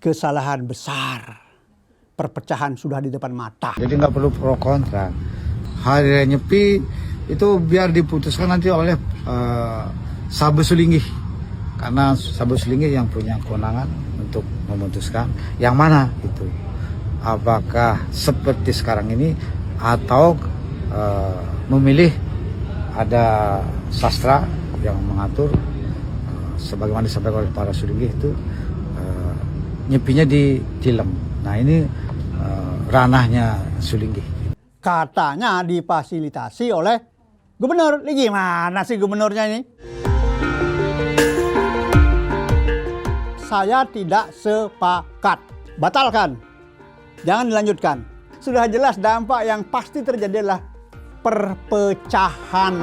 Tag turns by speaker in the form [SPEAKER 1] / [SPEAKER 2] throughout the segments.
[SPEAKER 1] kesalahan besar. Perpecahan sudah di depan mata.
[SPEAKER 2] Jadi nggak perlu pro kontra. Hari Raya Nyepi itu biar diputuskan nanti oleh Sabe Sulinggih. Karena Sabe Sulinggih yang punya kewenangan untuk memutuskan yang mana itu. Apakah seperti sekarang ini atau memilih ada sastra yang mengatur sebagaimana disampaikan oleh para Sulinggih itu nyepinya di Tilem. Nah ini ranahnya Sulinggih.
[SPEAKER 1] Katanya difasilitasi oleh gubernur. Ini gimana sih gubernurnya ini? Saya tidak sepakat. Batalkan. Jangan dilanjutkan. Sudah jelas dampak yang pasti terjadi adalah perpecahan.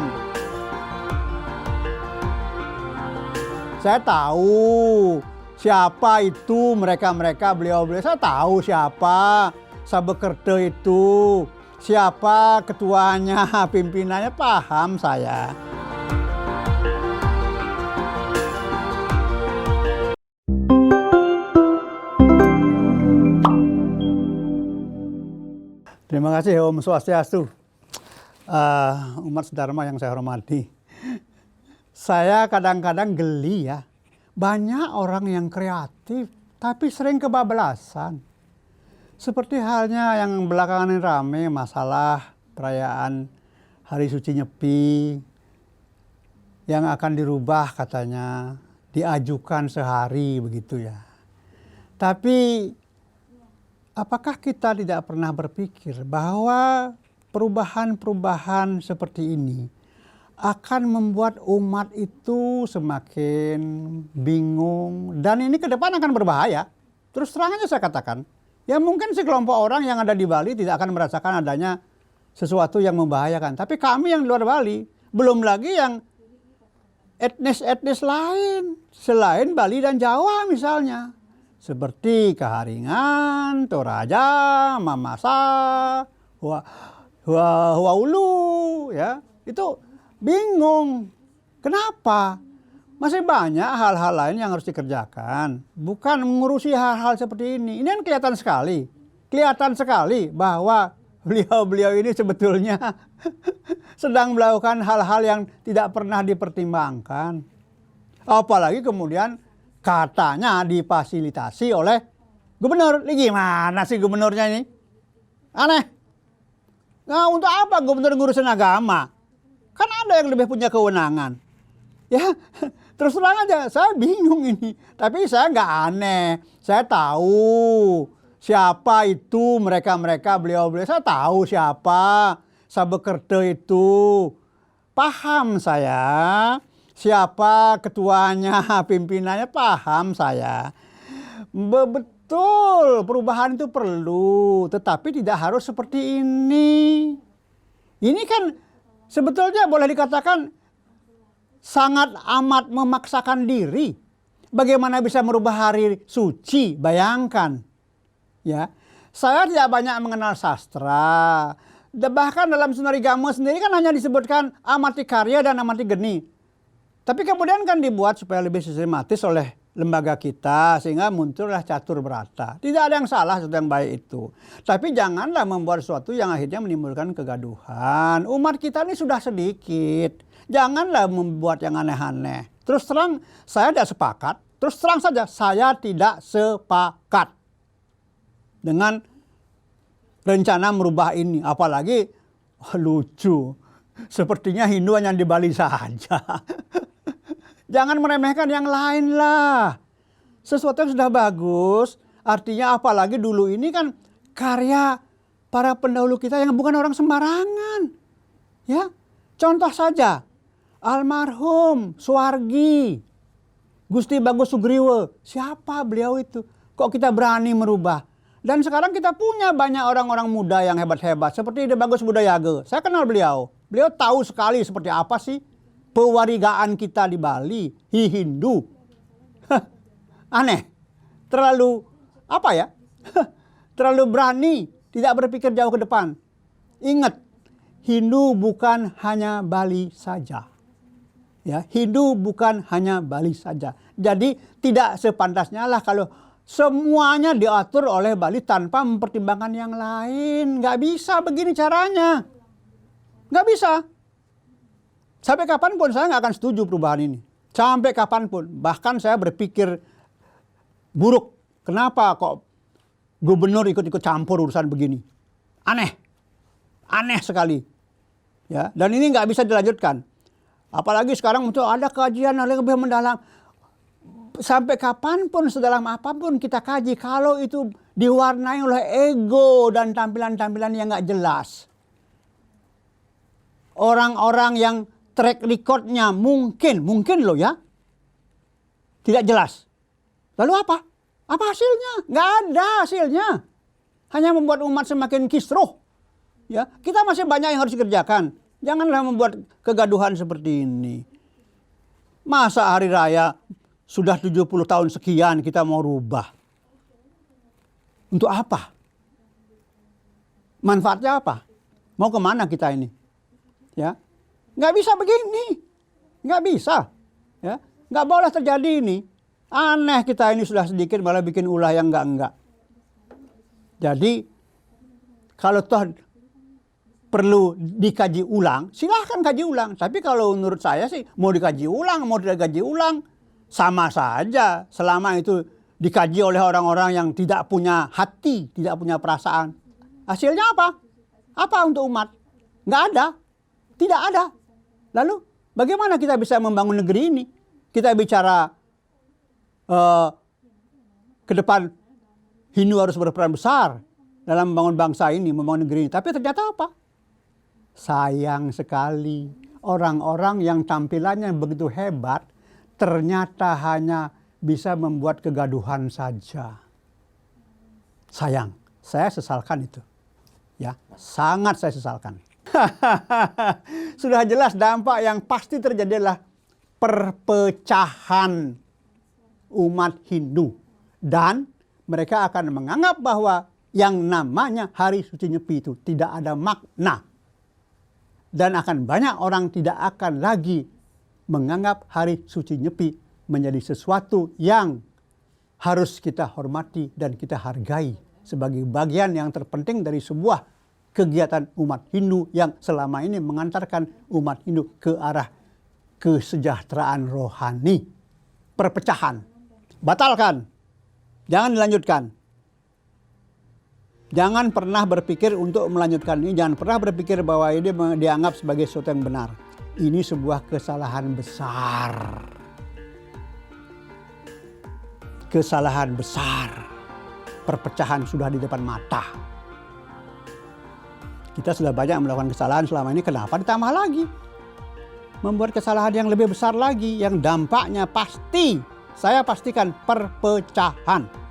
[SPEAKER 1] Saya tahu siapa itu mereka-mereka, beliau-beliau. Saya tahu siapa Sabekerta itu, siapa ketuanya, pimpinannya, paham saya. Terima kasih Om Swastiastu. Umat Sedharma yang saya hormati. Saya kadang-kadang geli ya. Banyak orang yang kreatif, tapi sering kebablasan. Seperti halnya yang belakangan ini rame masalah perayaan Hari Suci Nyepi yang akan dirubah katanya, diajukan sehari begitu ya. Tapi apakah kita tidak pernah berpikir bahwa perubahan-perubahan seperti ini akan membuat umat itu semakin bingung dan ini ke depan akan berbahaya. Terus terang aja saya katakan, ya mungkin sekelompok orang yang ada di Bali tidak akan merasakan adanya sesuatu yang membahayakan. Tapi kami yang di luar Bali, belum lagi yang etnis-etnis lain selain Bali dan Jawa misalnya. Seperti Kaharingan, Toraja, Mamasa, Huaulu, ya itu bingung. Kenapa? Masih banyak hal-hal lain yang harus dikerjakan. Bukan mengurusi hal-hal seperti ini. Ini kan kelihatan sekali. Kelihatan sekali bahwa beliau-beliau ini sebetulnya sedang melakukan hal-hal yang tidak pernah dipertimbangkan. Apalagi kemudian katanya difasilitasi oleh gubernur. Ini gimana sih gubernurnya ini? Aneh. Nah untuk apa gubernur ngurusin agama? Kan ada yang lebih punya kewenangan. Ya, terus terang aja, saya bingung ini. Tapi saya nggak aneh. Saya tahu siapa itu mereka-mereka, beliau-beliau. Saya tahu siapa Sabekerta itu. Paham saya. Siapa ketuanya, pimpinannya, paham saya. Betul, perubahan itu perlu. Tetapi tidak harus seperti ini. Ini kan sebetulnya boleh dikatakan sangat amat memaksakan diri. Bagaimana bisa merubah hari suci? Bayangkan. Ya, saya tidak banyak mengenal sastra. Bahkan dalam Sunarigama sendiri kan hanya disebutkan amati karya dan amati geni. Tapi kemudian kan dibuat supaya lebih sistematis oleh lembaga kita sehingga muncullah catur berata. Tidak ada yang salah, sesuatu yang baik itu. Tapi janganlah membuat sesuatu yang akhirnya menimbulkan kegaduhan. Umat kita ini sudah sedikit. Janganlah membuat yang aneh-aneh. Terus terang saya tidak sepakat. Terus terang saja saya tidak sepakat dengan rencana merubah ini. Apalagi lucu. Sepertinya Hindu hanya di Bali saja. Jangan meremehkan yang lain lah. Sesuatu yang sudah bagus, artinya apalagi dulu ini kan karya para pendahulu kita yang bukan orang sembarangan. Ya, contoh saja, almarhum Suwargi, Gusti Bagus Sugriwo. Siapa beliau itu? Kok kita berani merubah? Dan sekarang kita punya banyak orang-orang muda yang hebat-hebat. Seperti Ide Bagus Budayage. Saya kenal beliau. Beliau tahu sekali seperti apa sih pewarigaan kita di Bali, Hindu. Aneh. Terlalu, apa ya? Terlalu berani, tidak berpikir jauh ke depan. Ingat, Hindu bukan hanya Bali saja. Ya, Hindu bukan hanya Bali saja. Jadi tidak sepantasnya lah kalau Semuanya diatur oleh Bali tanpa mempertimbangkan yang lain. Nggak bisa begini caranya. Nggak bisa. Sampai kapanpun saya nggak akan setuju perubahan ini. Sampai kapanpun. Bahkan saya berpikir buruk. Kenapa kok gubernur ikut-ikut campur urusan begini? Aneh. Aneh sekali. Ya, dan ini nggak bisa dilanjutkan. Apalagi sekarang untuk ada kajian yang lebih mendalam. Sampai kapanpun, sedalam apapun kita kaji, kalau itu diwarnai oleh ego dan tampilan-tampilan yang nggak jelas. Orang-orang yang track recordnya mungkin loh ya, tidak jelas. Lalu apa? Apa hasilnya? Nggak ada hasilnya. Hanya membuat umat semakin kisruh. Ya, kita masih banyak yang harus dikerjakan. Janganlah membuat kegaduhan seperti ini. Masa hari raya sudah 70 tahun sekian kita mau rubah. Untuk apa? Manfaatnya apa? Mau kemana kita ini? Ya, nggak bisa begini. Nggak bisa. Ya, nggak boleh terjadi ini. Aneh kita ini sudah sedikit malah bikin ulah yang enggak. Jadi kalau toh perlu dikaji ulang, silahkan kaji ulang. Tapi kalau menurut saya sih mau dikaji ulang, mau tidak dikaji ulang, sama saja selama itu dikaji oleh orang-orang yang tidak punya hati, tidak punya perasaan. Hasilnya apa? Apa untuk umat? Nggak ada. Tidak ada. Lalu bagaimana kita bisa membangun negeri ini? Kita bicara ke depan Hindu harus berperan besar dalam membangun bangsa ini, membangun negeri ini. Tapi ternyata apa? Sayang sekali orang-orang yang tampilannya begitu hebat ternyata hanya bisa membuat kegaduhan saja. Sayang, saya sesalkan itu. Ya, sangat saya sesalkan. Sudah jelas dampak yang pasti terjadi adalah perpecahan umat Hindu. Dan mereka akan menganggap bahwa yang namanya Hari Suci Nyepi itu tidak ada makna. Dan akan banyak orang tidak akan lagi menganggap Hari Suci Nyepi menjadi sesuatu yang harus kita hormati dan kita hargai sebagai bagian yang terpenting dari sebuah kegiatan umat Hindu yang selama ini mengantarkan umat Hindu ke arah kesejahteraan rohani. Perpecahan. Batalkan. Jangan dilanjutkan. Jangan pernah berpikir untuk melanjutkan ini. Jangan pernah berpikir bahwa ini dianggap sebagai sesuatu yang benar. Ini sebuah kesalahan besar. Kesalahan besar. Perpecahan sudah di depan mata. Kita sudah banyak melakukan kesalahan selama ini. Kenapa ditambah lagi? Membuat kesalahan yang lebih besar lagi. Yang dampaknya pasti, saya pastikan perpecahan.